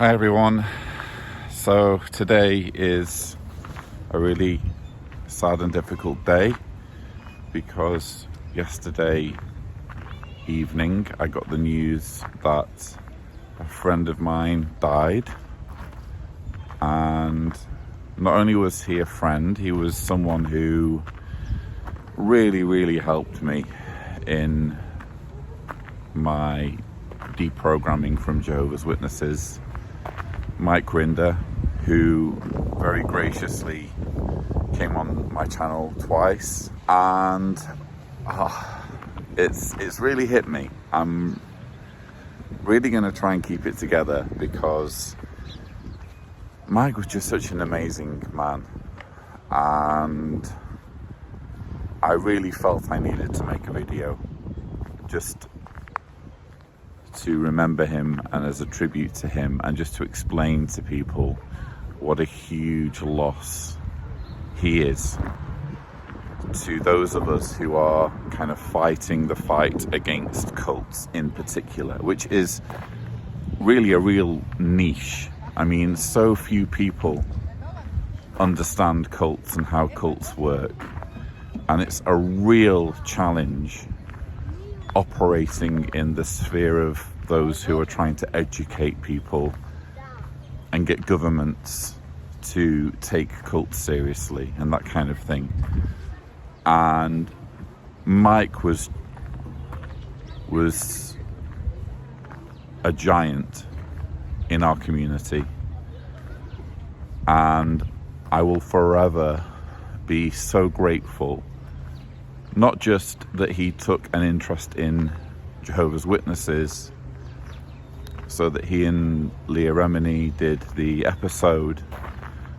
Hi everyone. So today is a really sad and difficult day because yesterday evening I got the news that a friend of mine died, and not only was he a friend, he was someone who really helped me in my deprogramming from Jehovah's Witnesses. Mike Rinder, who very graciously came on my channel twice, and it's really hit me. I'm really going to try and keep it together because Mike was just such an amazing man, and I really felt I needed to make a video just to remember him and as a tribute to him, and just to explain to people what a huge loss he is to those of us who are kind of fighting the fight against cults in particular, which is really a real niche. I mean, so few people understand cults and how cults work, and it's a real challenge operating in the sphere of those who are trying to educate people and get governments to take cults seriously and that kind of thing. And Mike was a giant in our community, and I will forever be so grateful, not just that he took an interest in Jehovah's Witnesses, so that he and Leah Remini did the episode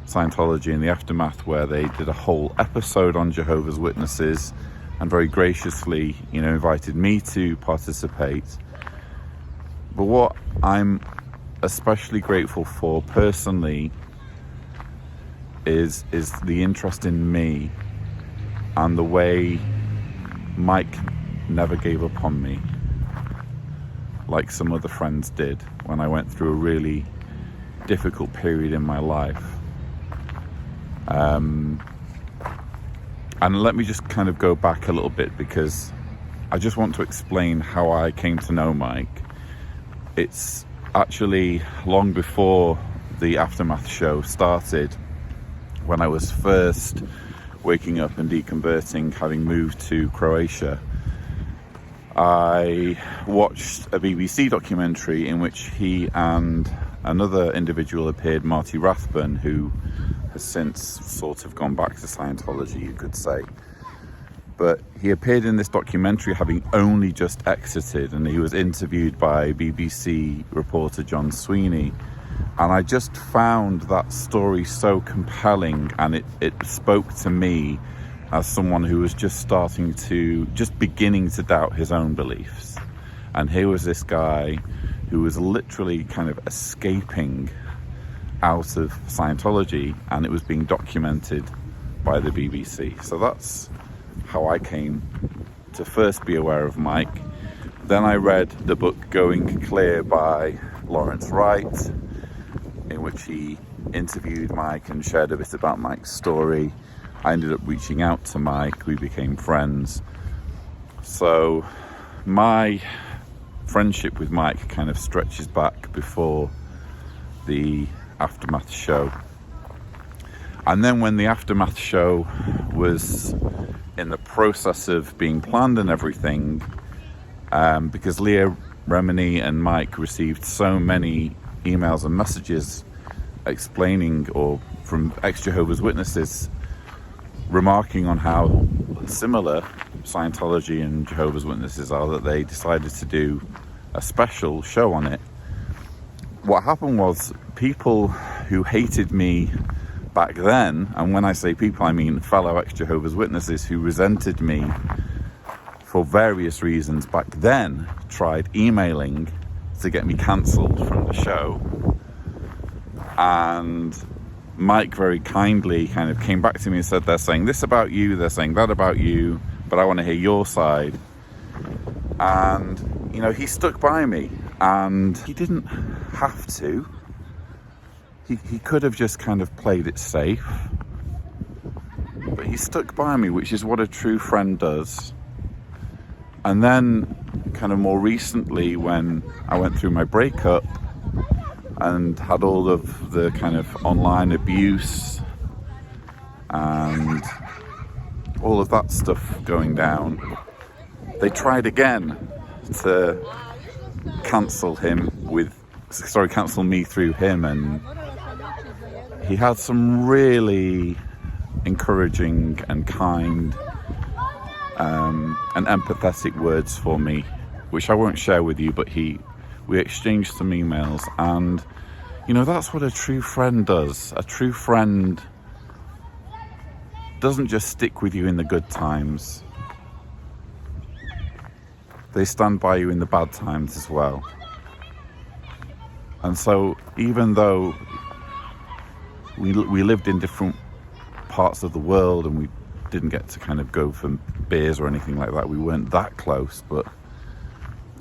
Scientology in the Aftermath, where they did a whole episode on Jehovah's Witnesses and very graciously, invited me to participate. But what I'm especially grateful for personally is the interest in me and the way Mike never gave up on me like some other friends did when I went through a really difficult period in my life. And let me just kind of go back a little bit, because I just want to explain how I came to know Mike. It's actually long before the Aftermath show started, when I was first waking up and deconverting, having moved to Croatia. I watched a BBC documentary in which he and another individual appeared, Marty Rathbun, who has since sort of gone back to Scientology, you could say. But he appeared in this documentary having only just exited, and he was interviewed by BBC reporter John Sweeney. And I just found that story so compelling, and it spoke to me as someone who was just beginning to doubt his own beliefs. And here was this guy who was literally kind of escaping out of Scientology, and it was being documented by the BBC. So that's how I came to first be aware of Mike. Then I read the book Going Clear by Lawrence Wright, in which he interviewed Mike and shared a bit about Mike's story. I ended up reaching out to Mike, we became friends. So my friendship with Mike kind of stretches back before the Aftermath show. And then when the Aftermath show was in the process of being planned and everything, because Leah Remini and Mike received so many emails and messages explaining, or from ex-Jehovah's Witnesses remarking on how similar Scientology and Jehovah's Witnesses are, that they decided to do a special show on it. What happened was, people who hated me back then, and when I say people, I mean fellow ex-Jehovah's Witnesses who resented me for various reasons back then, tried emailing to get me cancelled from the show. And Mike very kindly kind of came back to me and said, they're saying this about you, they're saying that about you, but I want to hear your side. And, he stuck by me, and he didn't have to. he could have just kind of played it safe, but he stuck by me, which is what a true friend does. And then kind of more recently, when I went through my breakup and had all of the kind of online abuse and all of that stuff going down, they tried again to cancel me through him, and he had some really encouraging and kind and empathetic words for me, which I won't share with you, but we exchanged some emails. And you know, that's what a true friend does. A true friend doesn't just stick with you in the good times, they stand by you in the bad times as well. And so even though we lived in different parts of the world and we didn't get to kind of go for beers or anything like that, we weren't that close, but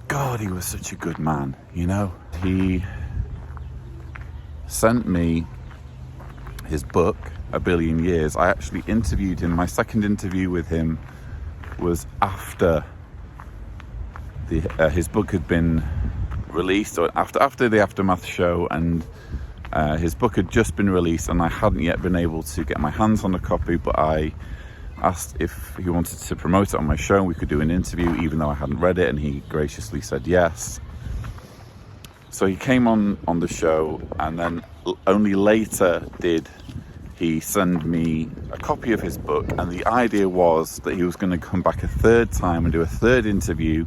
God, he was such a good man, you know. He sent me his book, A Billion Years. I actually interviewed him. My second interview with him was after his book had been released, or after the Aftermath show, and his book had just been released, and I hadn't yet been able to get my hands on a copy, but I asked if he wanted to promote it on my show and we could do an interview, even though I hadn't read it, and he graciously said yes. So he came on the show, and then only later did he send me a copy of his book, and the idea was that he was going to come back a third time and do a third interview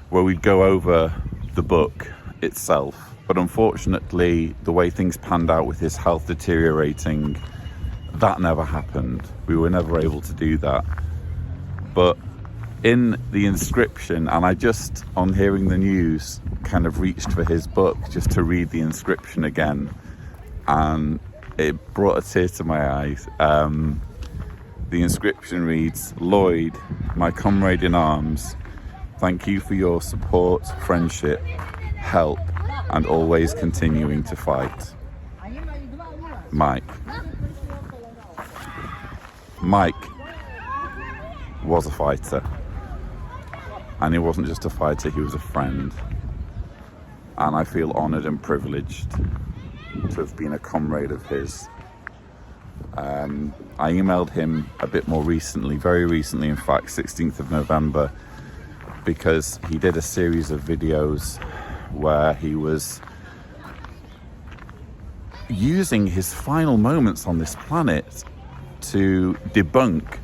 where we'd go over the book itself. But unfortunately, the way things panned out with his health deteriorating, that never happened. We were never able to do that. But in the inscription, and I just, on hearing the news, kind of reached for his book just to read the inscription again, and it brought a tear to my eyes. The inscription reads, "Lloyd, my comrade in arms, thank you for your support, friendship, help, and always continuing to fight. Mike." Mike was a fighter, and he wasn't just a fighter, he was a friend, and I feel honoured and privileged to have been a comrade of his. I emailed him a bit more recently, very recently in fact, 16th of November, because he did a series of videos where he was using his final moments on this planet to debunk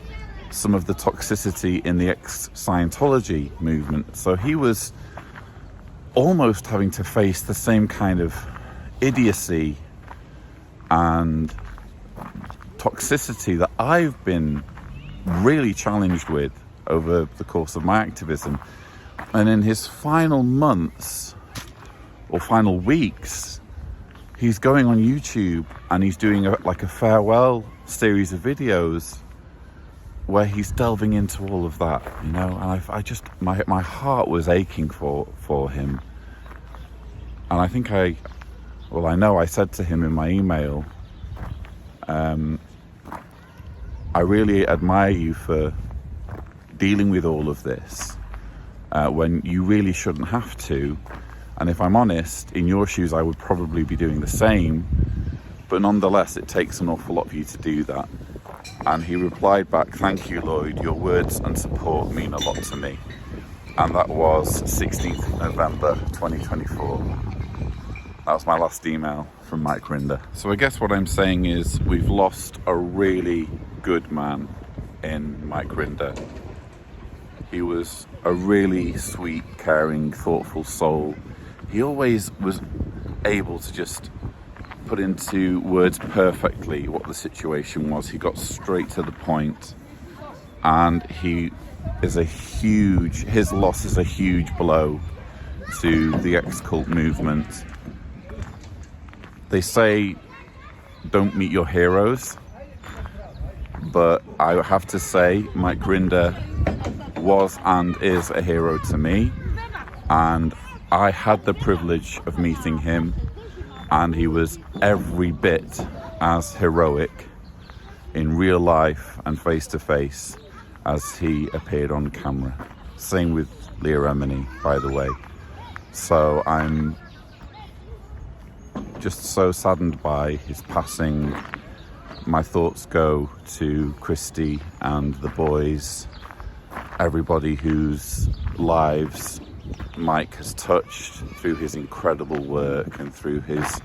some of the toxicity in the ex-Scientology movement. So he was almost having to face the same kind of idiocy and toxicity that I've been really challenged with over the course of my activism. And in his final months or final weeks, he's going on YouTube and he's doing a farewell series of videos where he's delving into all of that, you know. And I just, my heart was aching for him. And I think I know I said to him in my email, I really admire you for dealing with all of this when you really shouldn't have to. And if I'm honest, in your shoes, I would probably be doing the same. But nonetheless, it takes an awful lot for you to do that. And he replied back, "Thank you, Lloyd. Your words and support mean a lot to me." And that was 16th of November, 2024. That was my last email from Mike Rinder. So I guess what I'm saying is we've lost a really good man in Mike Rinder. He was a really sweet, caring, thoughtful soul. He always was able to just put into words perfectly what the situation was. He got straight to the point, and his loss is a huge blow to the ex-cult movement. They say don't meet your heroes, but I have to say Mike Rinder was and is a hero to me, and I had the privilege of meeting him, and he was every bit as heroic in real life and face to face as he appeared on camera. Same with Leah Remini, by the way. So I'm just so saddened by his passing. My thoughts go to Christy and the boys, everybody whose lives Mike has touched through his incredible work and through his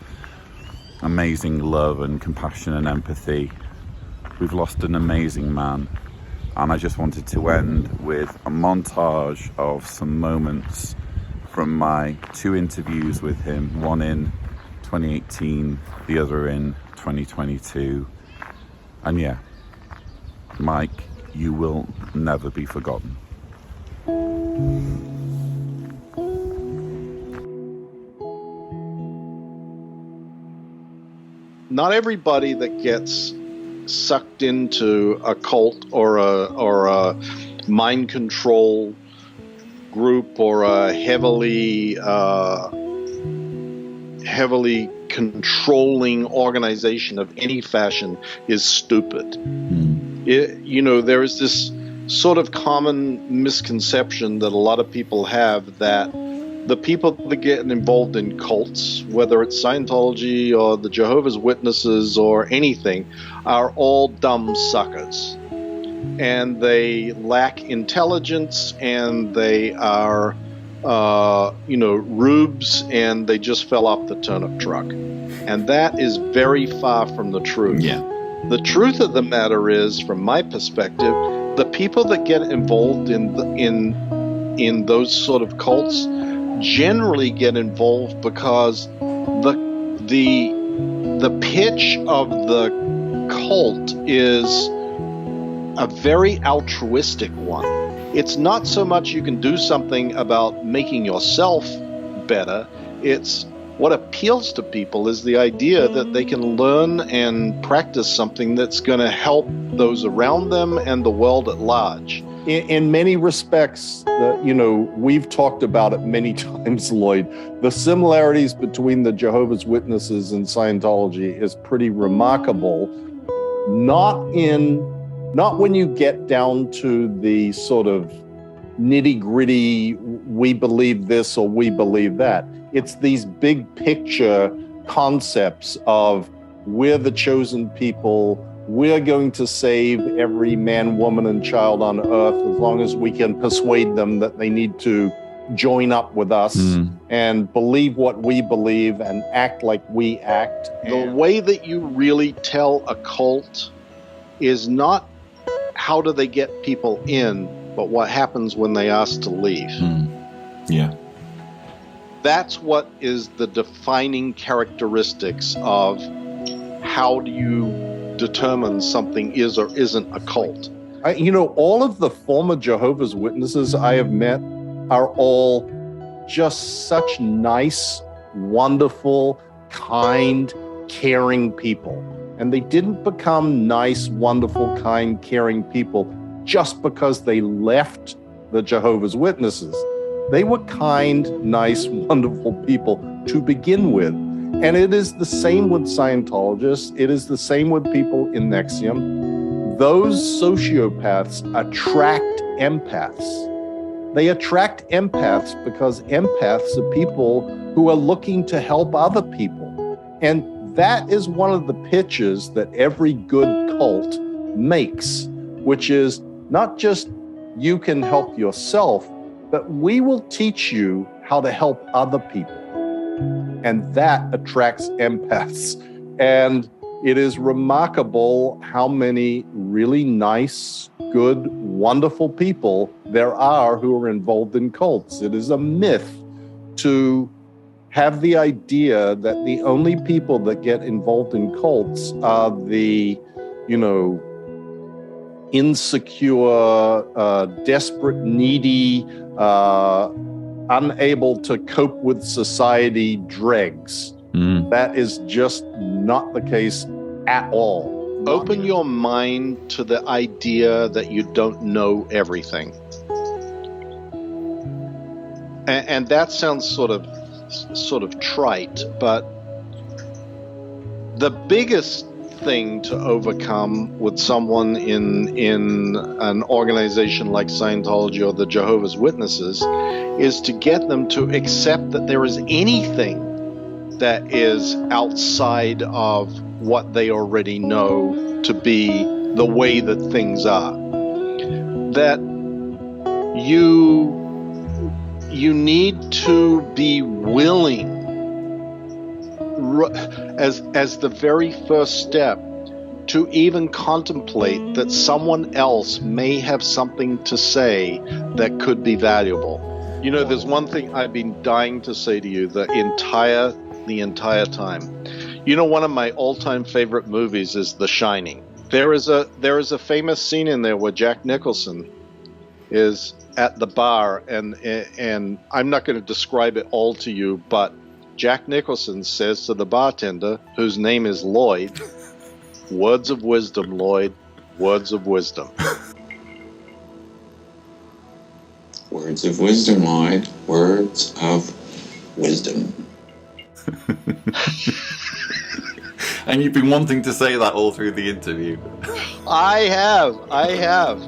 amazing love and compassion and empathy. We've lost an amazing man, and I just wanted to end with a montage of some moments from my 2 interviews with him, one in 2018, the other in 2022. And yeah, Mike, you will never be forgotten. Not everybody that gets sucked into a cult or a mind control group or a heavily controlling organization of any fashion is stupid. There is this sort of common misconception that a lot of people have that the people that get involved in cults, whether it's Scientology or the Jehovah's Witnesses or anything, are all dumb suckers. And they lack intelligence, and they are, rubes, and they just fell off the turnip truck. And that is very far from the truth. Yeah. The truth of the matter is, from my perspective, the people that get involved in those sort of cults generally get involved because the pitch of the cult is a very altruistic one. It's not so much you can do something about making yourself better. It's what appeals to people is the idea that they can learn and practice something that's going to help those around them and the world at large. In many respects, we've talked about it many times, Lloyd. The similarities between the Jehovah's Witnesses and Scientology is pretty remarkable. Not when you get down to the sort of nitty-gritty, we believe this or we believe that. It's these big picture concepts of we're the chosen people. We're going to save every man, woman, and child on earth as long as we can persuade them that they need to join up with us and believe what we believe and act like we act. The way that you really tell a cult is not how do they get people in, but what happens when they ask to leave. Yeah. That's what is the defining characteristics of how do you determine something is or isn't a cult. All of the former Jehovah's Witnesses I have met are all just such nice, wonderful, kind, caring people. And they didn't become nice, wonderful, kind, caring people just because they left the Jehovah's Witnesses. They were kind, nice, wonderful people to begin with. And it is the same with Scientologists. It is the same with people in NXIVM. Those sociopaths attract empaths. They attract empaths because empaths are people who are looking to help other people. And that is one of the pitches that every good cult makes, which is not just you can help yourself, but we will teach you how to help other people. And that attracts empaths. And it is remarkable how many really nice, good, wonderful people there are who are involved in cults. It is a myth to have the idea that the only people that get involved in cults are the, insecure, desperate, needy, unable to cope with society dregs. That is just not the case at all. Open your mind to the idea that you don't know everything. And that sounds sort of trite, but the biggest thing to overcome with someone in an organization like Scientology or the Jehovah's Witnesses is to get them to accept that there is anything that is outside of what they already know to be the way that things are. That you need to be willing, as the very first step, to even contemplate that someone else may have something to say that could be valuable. You know, there's one thing I've been dying to say to you the entire time. You know, one of my all-time favorite movies is The Shining. There is a famous scene in there where Jack Nicholson is at the bar, and I'm not going to describe it all to you, but Jack Nicholson says to the bartender, whose name is Lloyd, "Words of wisdom, Lloyd, words of wisdom." Words of wisdom, Lloyd, words of wisdom. And you've been wanting to say that all through the interview. I have.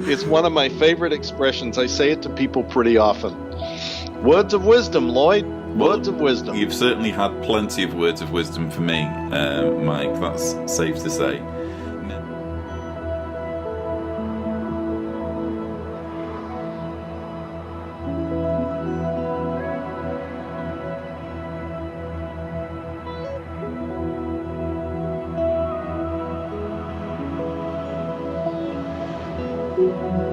It's one of my favorite expressions. I say it to people pretty often. Words of wisdom, Lloyd. Words of wisdom. You've certainly had plenty of words of wisdom for me, Mike. That's safe to say. Thank you.